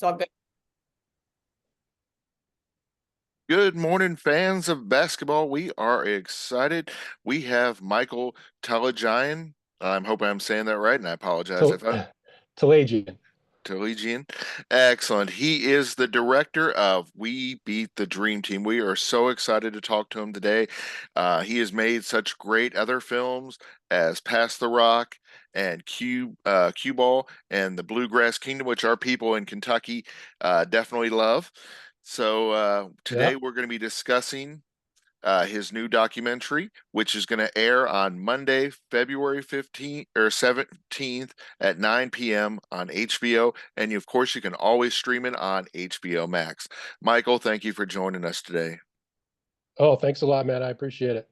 So I've got, Good morning, fans of basketball. We are excited. We have Michael Tolajian. I'm hoping I'm saying that right, and I apologize Tal if I'm Tolajian. Tolajian. Excellent. He is the director of We Beat the Dream Team. We are so excited to talk to him today. He has made such great other films as Pass the Rock and Cue Ball and the Bluegrass Kingdom, which our people in Kentucky definitely love. So today Yeah. we're going to be discussing his new documentary, which is going to air on Monday, February 15th or 17th at 9 p.m. on HBO. And of course, you can always stream it on HBO Max. Michael, thank you for joining us today. Oh, thanks a lot, man. I appreciate it.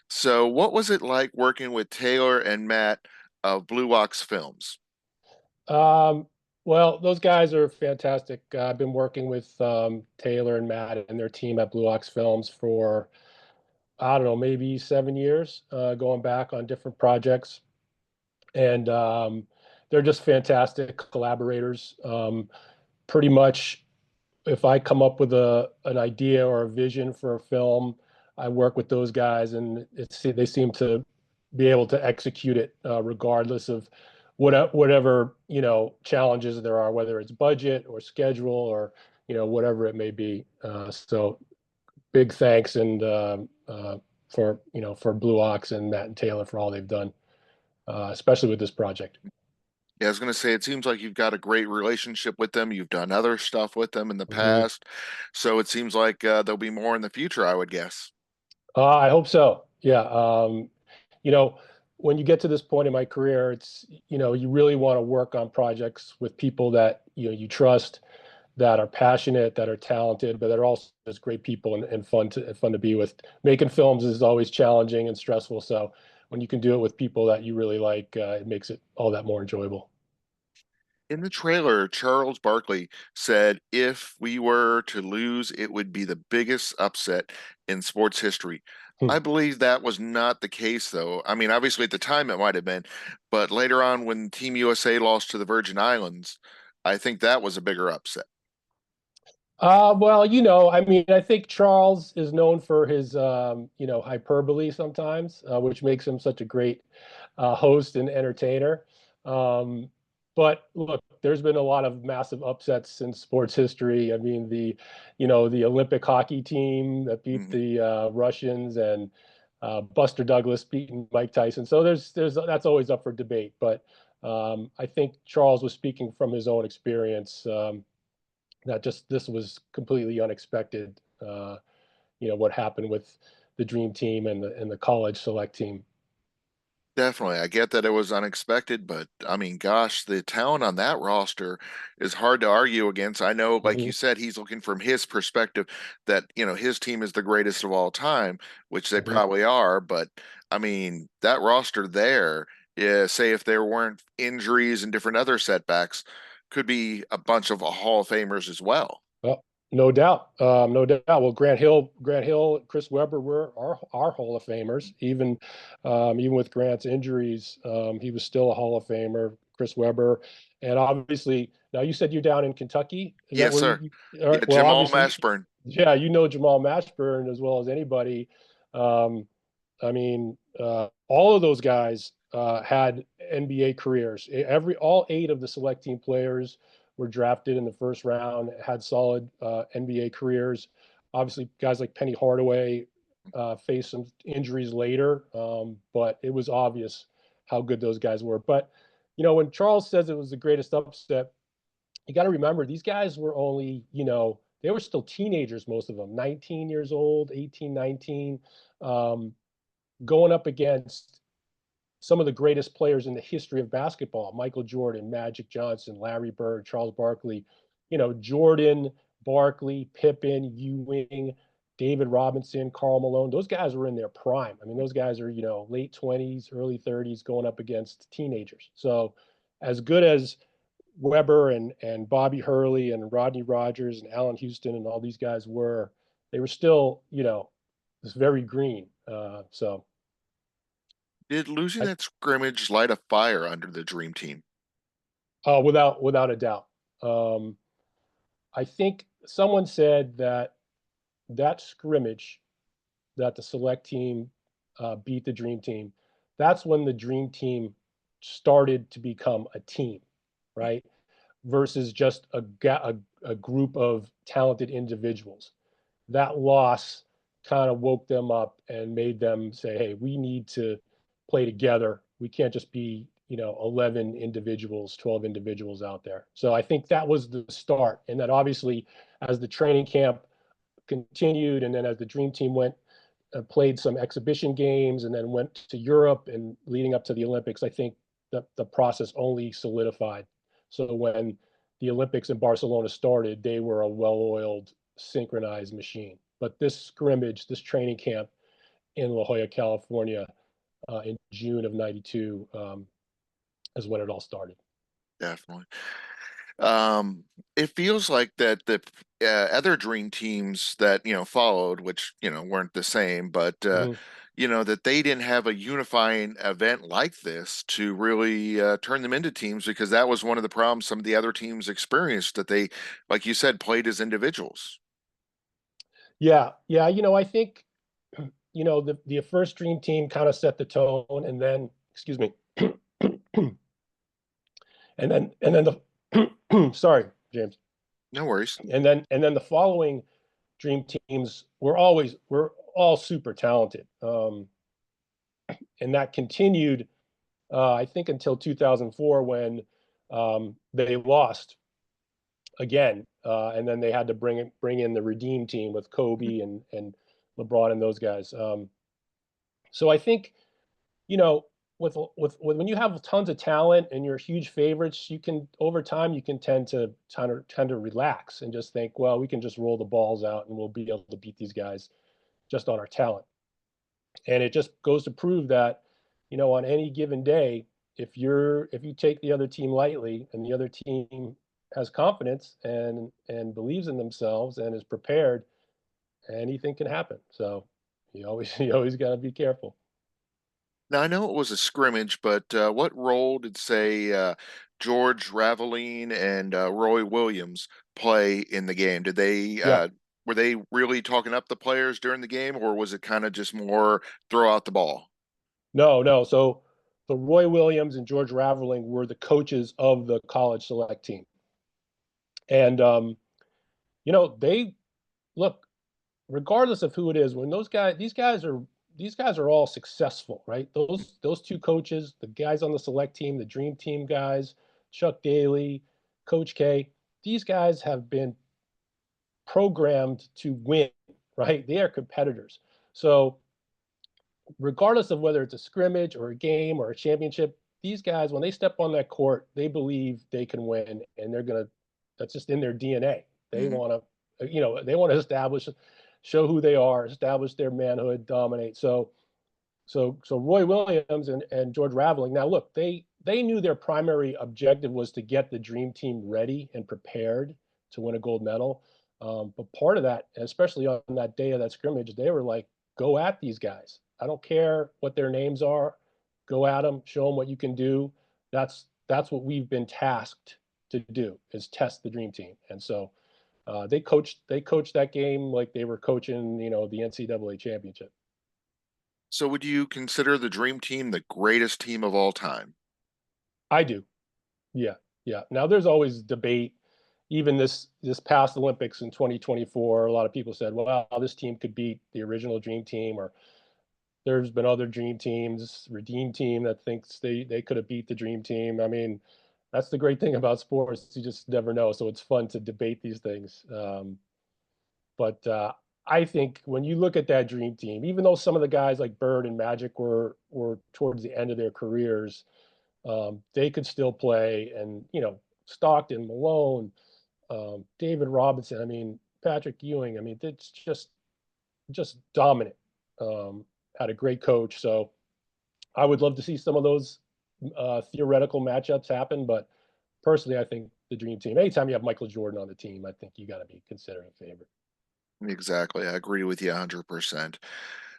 So, what was it like working with Taylor and Matt of Blue Ox Films? Um, well, those guys are fantastic. I've been working with Taylor and Matt and their team at Blue Ox Films for, I don't know, maybe 7 years, going back on different projects. And they're just fantastic collaborators. Pretty much, if I come up with an idea or a vision for a film, I work with those guys, and they seem to be able to execute it regardless of whatever challenges there are, whether it's budget or schedule or whatever it may be. So big thanks and for Blue Ox and Matt and Taylor for all they've done, especially with this project. Yeah, I was going to say, it seems like you've got a great relationship with them. You've done other stuff with them in the Mhm. past. So it seems like there'll be more in the future, I would guess. I hope so. Yeah. You know, when you get to this point in my career, you really want to work on projects with people that you trust, that are passionate, that are talented, but that are also just great people and fun to be with. Making films is always challenging and stressful, so when you can do it with people that you really like, it makes it all that more enjoyable. In the trailer, Charles Barkley said if we were to lose, it would be the biggest upset in sports history. Hmm. I believe that was not the case, though. I mean, obviously at the time it might have been, but later on when Team USA lost to the Virgin Islands, I think that was a bigger upset. Well, I mean, I think Charles is known for his, hyperbole sometimes, which makes him such a great host and entertainer. Um, but look, there's been a lot of massive upsets in sports history. I mean, the Olympic hockey team that beat Mhm. the Russians and Buster Douglas beating Mike Tyson. So there's that's always up for debate. But I think Charles was speaking from his own experience. That just this was completely unexpected. What happened with the dream team and the college select team. Definitely. I get that it was unexpected, but I mean, gosh, the talent on that roster is hard to argue against. I know, like you Hmm. said, he's looking from his perspective that, his team is the greatest of all time, which they Hmm. probably are. But I mean, that roster there, yeah, say if there weren't injuries and different other setbacks, could be a bunch of Hall of Famers as well. Well, no doubt, no doubt. Well, Grant Hill, Chris Webber were our Hall of Famers. Even with Grant's injuries, he was still a Hall of Famer. Chris Webber, and obviously, now you said you're down in Kentucky. Is that Yes, where sir. you? All Yeah, right. Well, Jamal obviously, Mashburn. yeah, Jamal Mashburn as well as anybody. Um, I mean, all of those guys had NBA careers. All eight of the select team players were drafted in the first round, had solid NBA careers. Obviously, guys like Penny Hardaway faced some injuries later, but it was obvious how good those guys were. But when Charles says it was the greatest upset, you got to remember these guys were only, they were still teenagers, most of them, 19 years old, 18, 19. Um, Going up against some of the greatest players in the history of basketball: Michael Jordan, Magic Johnson, Larry Bird, Charles Barkley. Jordan, Barkley, Pippen, Ewing, David Robinson, Karl Malone. Those guys were in their prime. I mean, those guys are, late 20s, early 30s going up against teenagers. So, as good as Weber and Bobby Hurley and Rodney Rogers and Allen Houston and all these guys were, they were still, it's very green. So Did losing I, that scrimmage light a fire under the Dream Team? without a doubt. Um, I think someone said that that scrimmage that the select team beat the dream team, that's when the dream team started to become a team, right? Versus just a group of talented individuals. That loss kind of woke them up and made them say, hey, we need to play together. We can't just be, 11 individuals, 12 individuals out there. So I think that was the start. And that obviously, as the training camp continued, and then as the dream team went, played some exhibition games, and then went to Europe and leading up to the Olympics, I think the process only solidified. So when the Olympics in Barcelona started, they were a well-oiled, synchronized machine. But this scrimmage, this training camp in La Jolla, California, in June of '92, is when it all started. Definitely. Um, it feels like that the other dream teams that followed, which weren't the same, but Mm-hmm. that they didn't have a unifying event like this to really turn them into teams, because that was one of the problems some of the other teams experienced, that they, like you said, played as individuals. Yeah, yeah. I think the first dream team kind of set the tone, and then, excuse me, and then the sorry, James, No worries. and then the following dream teams were all super talented, and that continued, I think, until 2004 when they lost again, and then they had to bring in the redeem team with Kobe and LeBron and those guys. So I think, you know, with when you have tons of talent and you're huge favorites, you can, over time, you can tend to relax and just think, well, we can just roll the balls out and we'll be able to beat these guys just on our talent. And it just goes to prove that, on any given day, if you take the other team lightly and the other team has confidence and believes in themselves and is prepared, anything can happen. So you always you always got to be careful. Now, I know it was a scrimmage, but what role did, say, George Raveline and Roy Williams play in the game? Did they Yeah. were they really talking up the players during the game, or was it kind of just more throw out the ball? No, no. So Roy Williams and George Raveling were the coaches of the college select team. And they look, regardless of who it is, when these guys are all successful, right? Those two coaches, the guys on the select team, the dream team guys, Chuck Daly, Coach K, these guys have been programmed to win, right? They are competitors. So regardless of whether it's a scrimmage or a game or a championship, these guys, when they step on that court, they believe they can win, and that's just in their DNA. They Hmm. want to establish, show who they are, establish their manhood, dominate. So Roy Williams and George Raveling. Now look, they knew their primary objective was to get the dream team ready and prepared to win a gold medal. But part of that, especially on that day of that scrimmage, they were like, "Go at these guys. I don't care what their names are. Go at them. Show them what you can do." That's what we've been tasked to do, is test the dream team. And so they coached that game like they were coaching, the NCAA championship. So, would you consider the Dream Team the greatest team of all time? I do. Yeah, yeah. Now there's always debate. Even this past Olympics in 2024, a lot of people said, "Well, this team could beat the original Dream Team," or there's been other Dream Teams, Redeem Team, that thinks they could have beat the Dream Team. I mean, that's the great thing about sports; you just never know. So it's fun to debate these things. But I think when you look at that Dream Team, even though some of the guys like Bird and Magic were towards the end of their careers, they could still play. And Stockton, Malone, David Robinson. I mean, Patrick Ewing. I mean, it's just dominant. Had a great coach. So I would love to see some of those theoretical matchups happen. But personally, I think the dream team. Anytime you have Michael Jordan on the team, I think you got to be considering favorite. Exactly. I agree with you 100%.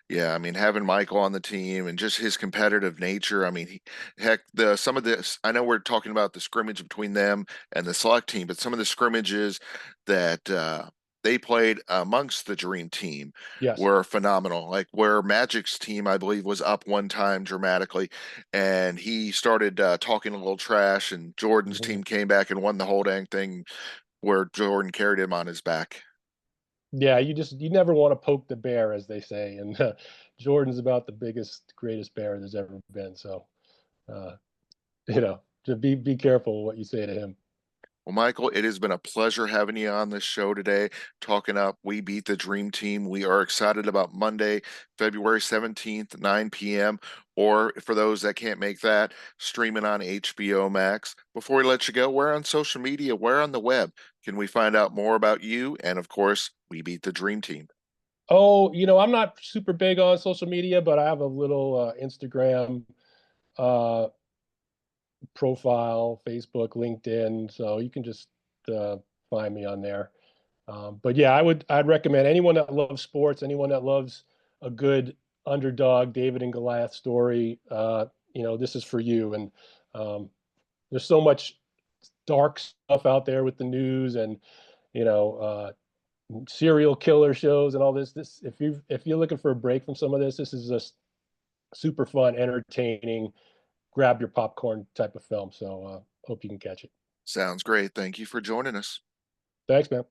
Yeah, I mean, having Michael on the team and just his competitive nature. I mean, heck, the some of this, I know we're talking about the scrimmage between them and the select team, but some of the scrimmages that they played amongst the dream team Yes. were phenomenal. Like where Magic's team, I believe, was up one time dramatically, and he started talking a little trash, and Jordan's Mhm. team came back and won the whole dang thing where Jordan carried him on his back. Yeah, you never want to poke the bear, as they say, and Jordan's about the biggest, greatest bear there's ever been. So, uh, just be careful what you say to him. Well, Michael, it has been a pleasure having you on this show today, talking up We Beat the Dream Team. We are excited about Monday, February 17th, 9 p.m., or for those that can't make that, streaming on HBO Max. Before we let you go, where on social media, where on the web can we find out more about you? And of course, We Beat the Dream Team. Oh, I'm not super big on social media, but I have a little Instagram uh, profile, Facebook, LinkedIn, so you can just uh, find me on there. But yeah, I'd recommend anyone that loves sports, anyone that loves a good underdog David and Goliath story. This is for you. And there's so much dark stuff out there with the news and you know uh, serial killer shows and all this. This if you're looking for a break from some of this, this is just super fun, entertaining, grab your popcorn type of film. So hope you can catch it. Sounds great. Thank you for joining us. Thanks, man.